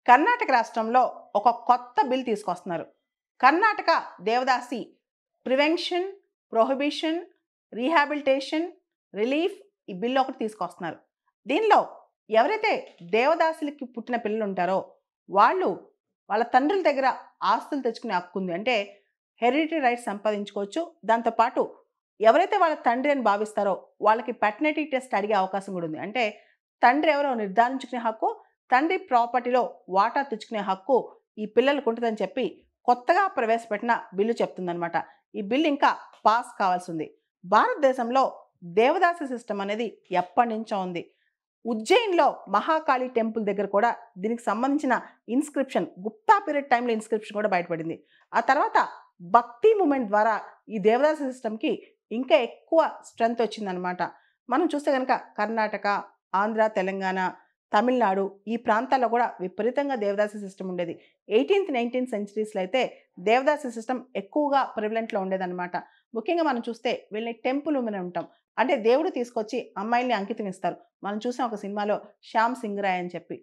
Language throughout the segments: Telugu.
కర్ణాటక రాష్ట్రంలో ఒక కొత్త బిల్ తీసుకొస్తున్నారు. కర్ణాటక దేవదాసి ప్రివెన్షన్, ప్రొహిబిషన్, రీహాబిలిటేషన్, రిలీఫ్ ఈ బిల్ ఒకటి తీసుకొస్తున్నారు. దీనిలో ఎవరైతే దేవదాసులకి పుట్టిన పిల్లలు ఉంటారో వాళ్ళు వాళ్ళ తండ్రుల దగ్గర ఆస్తులు తెచ్చుకునే హక్కు ఉంది. అంటే హెరిడిటరీ రైట్స్ సంపాదించుకోవచ్చు. దాంతోపాటు ఎవరైతే వాళ్ళ తండ్రి అని భావిస్తారో వాళ్ళకి పెటర్నిటీ టెస్ట్ అడిగే అవకాశం కూడా ఉంది. అంటే తండ్రి ఎవరో నిర్ధారించుకునే హక్కు, తండ్రి ప్రాపర్టీలో వాటా తెచ్చుకునే హక్కు ఈ పిల్లలకు ఉంటుందని చెప్పి కొత్తగా ప్రవేశపెట్టిన బిల్లు చెప్తుందనమాట. ఈ బిల్లు ఇంకా పాస్ కావాల్సి ఉంది. భారతదేశంలో దేవదాసి సిస్టమ్ అనేది ఎప్పటి నుంచో ఉంది. ఉజ్జయిన్లో మహాకాళి టెంపుల్ దగ్గర కూడా దీనికి సంబంధించిన ఇన్స్క్రిప్షన్, గుప్తా పీరియడ్ టైంలో ఇన్స్క్రిప్షన్ కూడా బయటపడింది. ఆ తర్వాత భక్తి మూమెంట్ ద్వారా ఈ దేవదాసి సిస్టమ్కి ఇంకా ఎక్కువ స్ట్రెంత్ వచ్చిందనమాట. మనం చూస్తే కనుక కర్ణాటక, ఆంధ్ర, తెలంగాణ, తమిళనాడు ఈ ప్రాంతాల్లో కూడా విపరీతంగా దేవదాసి సిస్టమ్ ఉండేది. 18th, 19th సెంచరీస్లో అయితే దేవదాసి సిస్టమ్ ఎక్కువగా ప్రివలెంట్లో ఉండేదన్నమాట. ముఖ్యంగా మనం చూస్తే వీళ్ళని టెంపుల్ ఉమెన్ ఉంటాం. అంటే దేవుడు తీసుకొచ్చి అమ్మాయిల్ని అంకితం ఇస్తారు. మనం చూసాం ఒక సినిమాలో శ్యామ్ సింగ్ రాయ్ అని చెప్పి.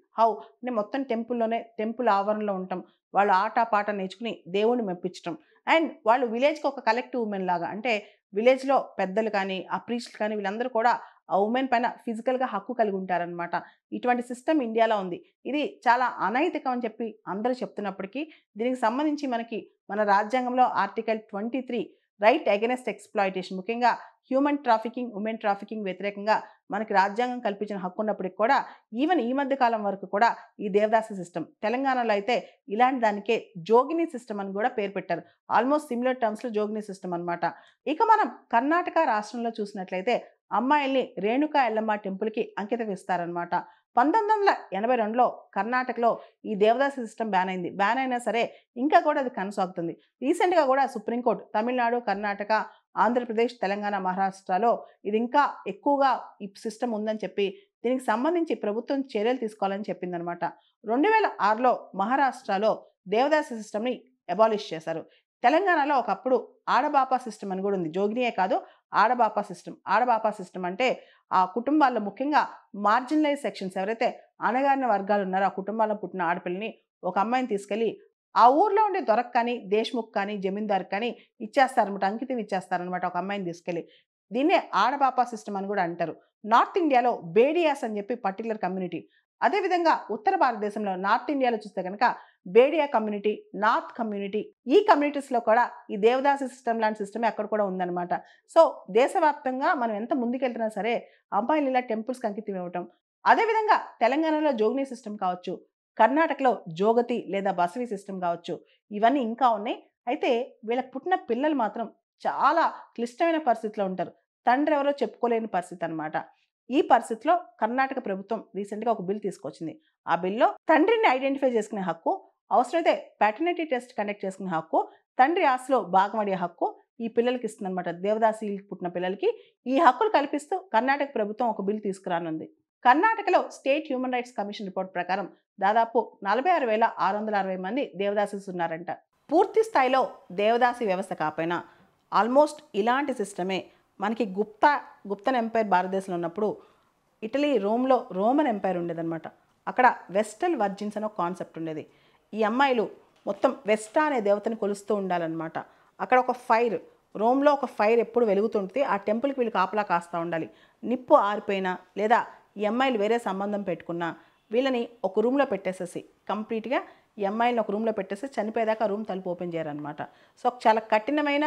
అంటే మొత్తం టెంపుల్లోనే టెంపుల్ ఆవరణలో ఉంటాం. వాళ్ళు ఆట పాట నేర్చుకుని దేవుడిని మెప్పించడం. అండ్ వాళ్ళు విలేజ్కి ఒక కలెక్టివ్ ఉమెన్ లాగా, అంటే విలేజ్లో పెద్దలు కానీ ఆ ప్రీస్టులు కానీ వీళ్ళందరూ కూడా ఆ ఉమెన్ పైన ఫిజికల్గా హక్కు కలిగి ఉంటారనమాట. ఇటువంటి సిస్టమ్ ఇండియాలో ఉంది. ఇది చాలా అనైతికం అని చెప్పి అందరూ చెప్తున్నప్పటికీ దీనికి సంబంధించి మనకి మన రాజ్యాంగంలో ఆర్టికల్ 23 రైట్ అగైనెస్ట్ ఎక్స్‌ప్లాయిటేషన్, ముఖ్యంగా హ్యూమన్ ట్రాఫికింగ్, ఉమెన్ ట్రాఫికింగ్ వ్యతిరేకంగా మనకి రాజ్యాంగం కల్పించిన హక్కు ఉన్నప్పటికి కూడా ఈవెన్ ఈ మధ్య కాలం వరకు కూడా ఈ దేవదాసి సిస్టమ్ తెలంగాణలో అయితే ఇలాంటి దానికే జోగిని సిస్టమ్ అని కూడా పేరు పెట్టారు. ఆల్మోస్ట్ సిమిలర్ టర్మ్స్లో జోగిని సిస్టమ్ అనమాట. ఇక మనం కర్ణాటక రాష్ట్రంలో చూసినట్లయితే అమ్మాయిల్ని రేణుకా ఎల్లమ్మ టెంపుల్కి అంకితం ఇస్తారనమాట. 1982లో కర్ణాటకలో ఈ దేవదాసి సిస్టమ్ బ్యాన్ అయింది. బ్యాన్ అయినా సరే ఇంకా కూడా అది కొనసాగుతుంది. రీసెంట్గా కూడా సుప్రీంకోర్టు తమిళనాడు, కర్ణాటక, ఆంధ్రప్రదేశ్, తెలంగాణ, మహారాష్ట్రలో ఇది ఇంకా ఎక్కువగా ఈ సిస్టమ్ ఉందని చెప్పి దీనికి సంబంధించి ప్రభుత్వం చర్యలు తీసుకోవాలని చెప్పిందనమాట. 2006లో మహారాష్ట్రలో దేవదాసి సిస్టమ్ని అబాలిష్ చేశారు. తెలంగాణలో ఒకప్పుడు ఆడబాపా సిస్టమ్ అని కూడా ఉంది. జోగినియే కాదు, ఆడబాపా సిస్టమ్. ఆడబాపా సిస్టమ్ అంటే ఆ కుటుంబాల్లో ముఖ్యంగా మార్జినలైజ్ సెక్షన్స్ ఎవరైతే అణగారిన వర్గాలు ఉన్నారో ఆ కుటుంబాల్లో పుట్టిన ఆడపిల్లని ఒక అమ్మాయిని తీసుకెళ్ళి ఆ ఊర్లో ఉండే దొరకు కానీ, దేశ్ముఖ్ కానీ, జమీందార్ కానీ ఇచ్చేస్తారనమాట. అంకితం ఇచ్చేస్తారనమాట ఒక అమ్మాయిని తీసుకెళ్ళి. దీన్నే ఆడబాపా సిస్టమ్ అని కూడా అంటారు. నార్త్ ఇండియాలో బేడియాస్ అని చెప్పి పర్టికులర్ కమ్యూనిటీ. అదేవిధంగా ఉత్తర భారతదేశంలో నార్త్ ఇండియాలో చూస్తే కనుక బేడియా కమ్యూనిటీ, నార్త్ కమ్యూనిటీ, ఈ కమ్యూనిటీస్లో కూడా ఈ దేవదాసి సిస్టమ్ లాంటి సిస్టమే అక్కడ కూడా ఉందన్నమాట. సో దేశవ్యాప్తంగా మనం ఎంత ముందుకెళ్తున్నా సరే అమ్మాయిలు ఇలా టెంపుల్స్కి అంకితం ఇవ్వటం. అదేవిధంగా తెలంగాణలో జోగిని సిస్టమ్ కావచ్చు, కర్ణాటకలో జోగతి లేదా బసవి సిస్టమ్ కావచ్చు, ఇవన్నీ ఇంకా ఉన్నాయి. అయితే వీళ్ళకి పుట్టిన పిల్లలు మాత్రం చాలా క్లిష్టమైన పరిస్థితిలో ఉంటారు. తండ్రి ఎవరో చెప్పుకోలేని పరిస్థితి అనమాట. ఈ పరిస్థితిలో కర్ణాటక ప్రభుత్వం రీసెంట్గా ఒక బిల్ తీసుకొచ్చింది. ఆ బిల్లో తండ్రిని ఐడెంటిఫై చేసుకునే హక్కు, అవసరమైతే పెటర్నిటీ టెస్ట్ కండక్ట్ చేసుకునే హక్కు, తండ్రి ఆస్తిలో భాగం అడిగే హక్కు ఈ పిల్లలకి ఇస్తుందన్నమాట. దేవదాసీలకు పుట్టిన పిల్లలకి ఈ హక్కులు కల్పిస్తూ కర్ణాటక ప్రభుత్వం ఒక బిల్ తీసుకురానుంది. కర్ణాటకలో state human rights commission report ప్రకారం దాదాపు 46,660 మంది దేవదాసీస్ ఉన్నారంట. పూర్తి స్థాయిలో దేవదాసి వ్యవస్థ కాకపోయినా ఆల్మోస్ట్ ఇలాంటి సిస్టమే మనకి గుప్తన్ ఎంపైర్ భారతదేశంలో ఉన్నప్పుడు ఇటలీ రోమ్లో రోమన్ ఎంపైర్ ఉండేదన్నమాట. అక్కడ వెస్టల్ వర్జిన్స్ అనే ఒక కాన్సెప్ట్ ఉండేది. ఈ అమ్మాయిలు మొత్తం వెస్టా అనే దేవతని కొలుస్తూ ఉండాలన్నమాట. అక్కడ ఒక ఫైర్, రోమ్లో ఒక ఫైర్ ఎప్పుడు వెలుగుతుంటుంది. ఆ టెంపుల్కి వీళ్ళు కాపలా కాస్తూ ఉండాలి. నిప్పు ఆరిపోయినా లేదా ఈ అమ్మాయిలు వేరే సంబంధం పెట్టుకున్నా వీళ్ళని ఒక రూమ్లో పెట్టేసేసి కంప్లీట్గా ఈ అమ్మాయిలను ఒక రూమ్లో పెట్టేసి చనిపోయేదాకా రూమ్ తలుపు ఓపెన్ చేయరనమాట. సో చాలా కఠినమైన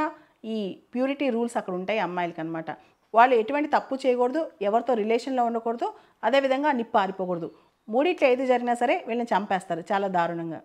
ఈ ప్యూరిటీ రూల్స్ అక్కడ ఉంటాయి అమ్మాయిలకి అనమాట. వాళ్ళు ఎటువంటి తప్పు చేయకూడదు, ఎవరితో రిలేషన్లో ఉండకూడదు, అదేవిధంగా నిప్పు ఆరిపోకూడదు. మూడిట్లో ఏది జరిగినా సరే వీళ్ళని చంపేస్తారు చాలా దారుణంగా.